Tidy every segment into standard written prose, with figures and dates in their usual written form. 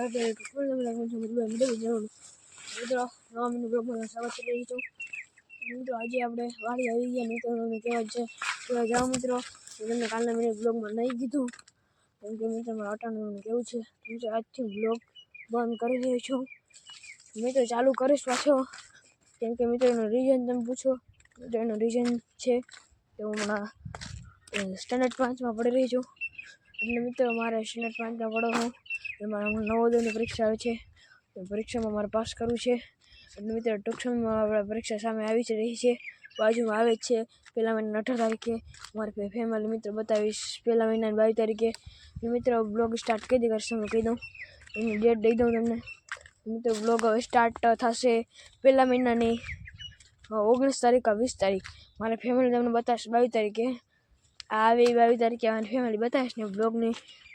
મિત્રો નવા બ્લોગમાં સ્વાગત કરી રહી છું. મિત્રો આજે આપણે વાડી આવી ગયા. મિત્રોને કહેવા છે કહેવા જાઓ મિત્રો, તમને કાલના મેં બ્લોગમાં નહીં કીધું કેમ કે મિત્રો મારા અટાણું કેવું છે. મિત્રો આજથી બ્લોગ બંધ કરી રહ્યો છું. મિત્રો ચાલુ કરીશ પાછો કેમ કે મિત્રો એનું રીઝન તમે પૂછો. મિત્રો એનું રીઝન છે કે હું હમણાં સ્ટાન્ડર્ડ 5માં પડી રહી છું. એટલે મિત્રો મારે સ્ટાન્ડર્ડ 5માં પડો હું એમાં નવોદયની પરીક્ષા આવે છે. પરીક્ષામાં મારે પાસ કરવું છે. એટલે મિત્રો ટૂંક સમયમાં આપણે પરીક્ષા સામે આવી જ રહી છે, બાજુમાં આવે જ છે. પહેલા મહિનાની 18 તારીખે મારી ફેમિલી મિત્રો બતાવીશ. પહેલા મહિનાની 22 તારીખે મિત્રો બ્લોગ સ્ટાર્ટ કઈ દી કરશે હું કહી દઉં, એની ડેટ દઈ દઉં તમને. મિત્રો બ્લોગ હવે સ્ટાર્ટ થશે પહેલા મહિનાની 19 તારીખ આ 20 તારીખ. મારી ફેમિલી તમને બતાવીશ 22 તારીખે. આવી 22 તારીખે મારી ફેમિલી બતાવીશ ને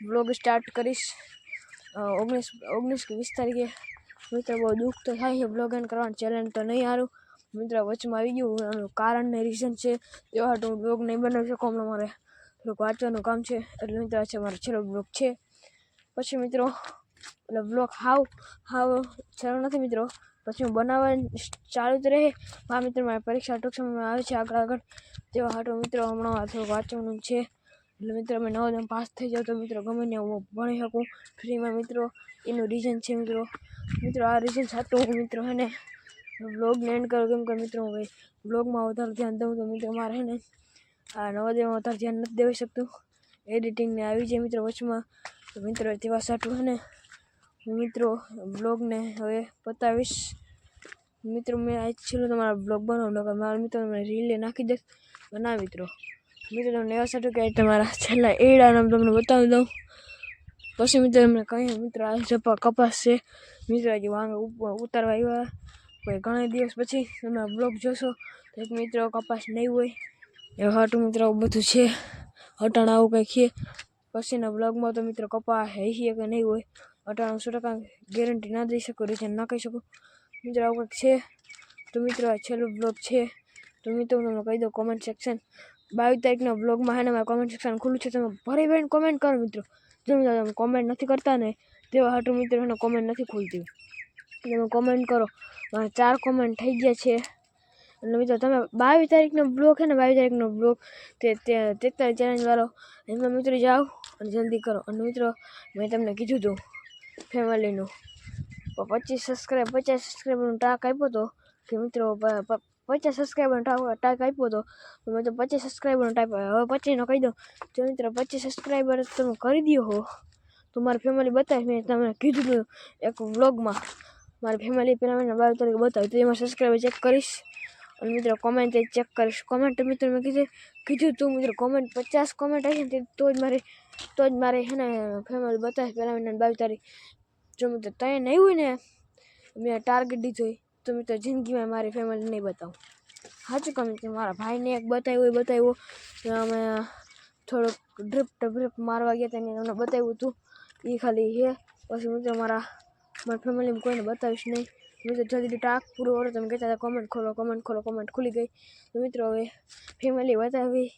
બ્લોગ સ્ટાર્ટ કરીશ 19 કે 20 તારીખે. મિત્રો બહુ દુઃખ તો થાય છે બ્લોગ એન્ડ કરવાનું, ચેલેન્જ તો નહીં હારું. મિત્રો વચમાં આવી ગયું એનું કારણ ને રીઝન છે તેવા હાટું હું બ્લોગ નહીં બનાવી શકું. હમણાં મારે થોડુંક વાંચવાનું કામ છે એટલે મિત્રો છે મારો છેલ્લો બ્લોગ છે. પછી મિત્રો એટલે બ્લોગ હાવ છેલ્લો નથી મિત્રો, પછી હું બનાવવાનું ચાલુ જ રહે. હા મિત્રો મારી પરીક્ષા ટૂંક સમયમાં આવે છે આગળ તેવા હાટું મિત્રો હમણાં થોડુંક વાંચવાનું છે. એટલે મિત્રો અમે નવોદયમાં પાસ થઈ જાવ તો મિત્રો ગમે ને હું ભણી શકું ફ્રીમાં. મિત્રો એનું રીઝન છે મિત્રો આ રીઝન સાચું હું મિત્રો હે ને બ્લોગને એન્ડ કરું કેમ કે મિત્રો હું બ્લોગમાં વધારે ધ્યાન દઉં તો મિત્રો મારે હે ને આ નવોદયમાં વધારે ધ્યાન નથી દેવાઈ શકતું. એડિટિંગને આવી જાય મિત્રો વચમાં તો મિત્રો તેવા સાટું હે ને હું મિત્રો બ્લોગને હવે બતાવીશ. મિત્રો મેં આજ છેલ્લો તમારા બ્લોગ બનાવવાનો મારા મિત્રો મને રીલે નાખી દે બનાવ મિત્રો તમને એવા સાટું કે તમારા છેલ્લા એડા નામ તમને બતાવી દઉં. પછી મિત્રો એમને કહ્યું મિત્રો આ જપા કપાસ છે મિત્રો હજી વાંગ ઉતારવા આવ્યા કોઈ ઘણા દિવસ પછી તમે બ્લોગ જોશો તો એક મિત્રો કપાસ નહીં હોય એ હાટું મિત્રો બધું છે. હટાણ આવું કંઈક છે પછીના બ્લોગમાં તો મિત્રો કપાસ હે કે નહીં હોય હટાણ 100% ગેરંટી ના દઈ શકું, રીઝન ના કહી શકું. મિત્રો આવું કંઈક છે તો મિત્રો આ છેલ્લો બ્લોગ છે તો મિત્રો તમને કહી દો કોમેન્ટ સેક્શન 22 તારીખના બ્લોગમાં હે ને મારું કોમેન્ટ સેક્શન ખુલ્લું છે. તમે ભરી ભરીને કોમેન્ટ કરો મિત્રો. જો તમે કોમેન્ટ નથી કરતા ને તેવા હાટું મિત્રો એને કોમેન્ટ નથી ખુલતી. તમે કોમેન્ટ કરો, મારે 4 કોમેન્ટ થઈ ગયા છે. એટલે મિત્રો તમે 22 તારીખનો બ્લોગ છે ને 22 તારીખનો બ્લોગ તે 43 ચેલેન્જવાળો એમાં મિત્રો જાઓ અને જલ્દી કરો. અને મિત્રો મેં તમને કીધું હતું ફેમિલીનું 50 સબસ્ક્રાઈબરનો ટાક આપ્યો હતો કે મિત્રો 50 સબસ્ક્રાઈબરનો ટાક આપ્યો હતો તો મેં તો 25 સબસ્ક્રાઈબરનો ટાઈપ હવે 25નો કહી દો. જો મિત્રો 25 સબસ્ક્રાઈબર તમે કરી દો હો તો મારી ફેમિલી બતાવી. મેં તમને કીધું હતું એક વ્લોગમાં મારી ફેમિલી પહેલાં મને 22 તારીખે બતાવી તો એમાં સબસ્ક્રાઈબર ચેક કરીશ અને મિત્રો કોમેન્ટ ચેક કરીશ. કોમેન્ટ મિત્રો મેં કીધું તું મિત્રો કોમેન્ટ 50 કોમેન્ટ આવી ને તો જ મારે હે ને ફેમિલી બતાવી પહેલાં મને 22 તારીખ. જો મિત્રો ત્યાં નહીં હોય ને મેં ટાર્ગેટ દીધો હોય તો મિત્રો જિંદગીમાં મારી ફેમિલી નહીં બતાવું. સાચું કામ મિત્રો મારા ભાઈને એક બતાવ્યો અમે થોડોક ડ્રીપ મારવા ગયા હતા એને બતાવ્યું હતું એ ખાલી છે. પછી મિત્રો મારી ફેમિલીમાં કોઈને બતાવીશ નહીં. મિત્રો જલ્દી ટાક પૂરો કરો તમે કહેતા હતા કોમેન્ટ ખુલી ગઈ તો મિત્રો હવે ફેમિલી બતાવી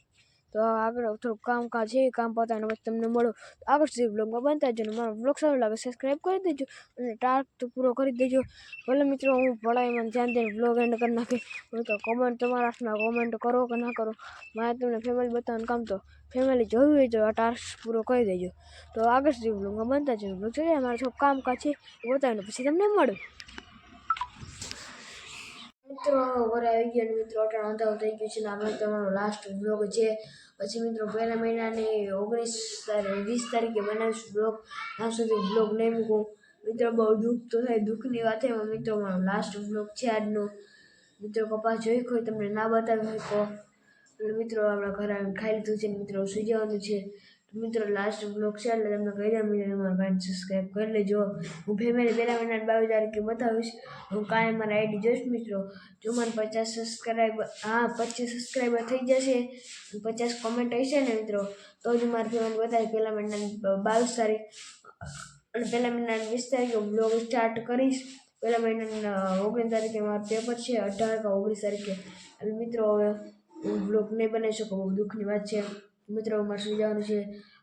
તો આપણે થોડુંક કામકાજ છે કામ પતાવીને પછી તમને મળો આગળ સુધી બ્લોગમાં બનતા જજો. મારો બ્લોગ સારો લાગે સબસ્ક્રાઈબ કરી દેજો અને ટાર્ક તો પૂરો કરી દેજો. ભલે મિત્રો હું પઢાઈમાં ધ્યાન દઈને બ્લોગ એન્ડ કરી નાખી તો કોમેન્ટ તમારા હાથમાં કોમેન્ટ કરો કે ના કરો મારે તમને ફેમિલી બતાવવાનું કામ તો ફેમિલી જોયું હોય તો આ ટાસ્ક પૂરો કરી દેજો. તો આગળ સુધી બ્લોગમાં બનતા જજો. બ્લોગ જોઈએ મારે થોડું કામકાજ છે એ બતાવીને પછી તમને મળું. મિત્રો ઘરે આવી ગયા મિત્રો અટાણ અંધારું થઈ ગયું છે ને આપણે તમારો લાસ્ટ બ્લોગ છે. પછી મિત્રો પહેલા મહિનાની 20 તારીખે બનાવીશ બ્લોગ. ત્યાં સુધી બ્લોગ નહીં મૂકું મિત્રો બહુ દુઃખ તો થાય. દુઃખની વાત એમાં મિત્રો મારો લાસ્ટ બ્લોગ છે આજનો. મિત્રો કપાસ જોઈ કોઈ તમને ના બતાવી હોય તો એટલે મિત્રો આપણા ઘરે આવીને ખાઈ લીધું છે મિત્રો સુઈ જવાનું છે. તો મિત્રો લાસ્ટ બ્લોગ છે એટલે તમને કહી દઉં મિત્રો મારા ભાઈને સબસ્ક્રાઈબ કરી લેજો. હું ફેમિલી પહેલા મહિનાની 22 તારીખે બતાવીશ. હું કાંઈ મારા આઈડી જોઈશ મિત્રો. જો મને 25 સબસ્ક્રાઈબર થઈ જશે 50 કોમેન્ટ હશે ને મિત્રો તો જ મારી ફેમિલી બતાવી પહેલા મહિનાની 22 તારીખ અને પહેલા મહિનાની 20 તારીખે બ્લોગ સ્ટાર્ટ કરીશ. પહેલા મહિનાની 19 તારીખે મારું પેપર છે 18 કે 19 તારીખે. એટલે મિત્રો હવે હું બ્લોગ નહીં બનાવી શકું બહુ દુઃખની વાત છે. મિત્રો મારે સુઈ જવાનું છે.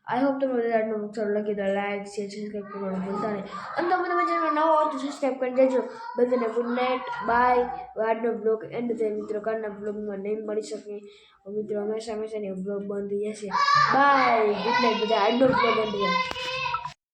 આઈ હોપ તમને બધા આજનો સારો લાગે તો લાઈક શેર સબસ્ક્રાઈબ કરવાનું ભૂલતા નહીં અને તમે ચેનલ નવો હો તો સબસ્ક્રાઈબ કરી દેજો. બધાને ગુડ નાઇટ બાય. આજનો બ્લોગ એન્ડ થાય મિત્રો. કાલના બ્લોગમાં નહીં મળી શકે મિત્રો. હંમેશા ની બ્લોગ બંધ થઈ જશે. બાય ગુડ નાઇટ બધા. આજનો બ્લોગ એન્ડ થાય.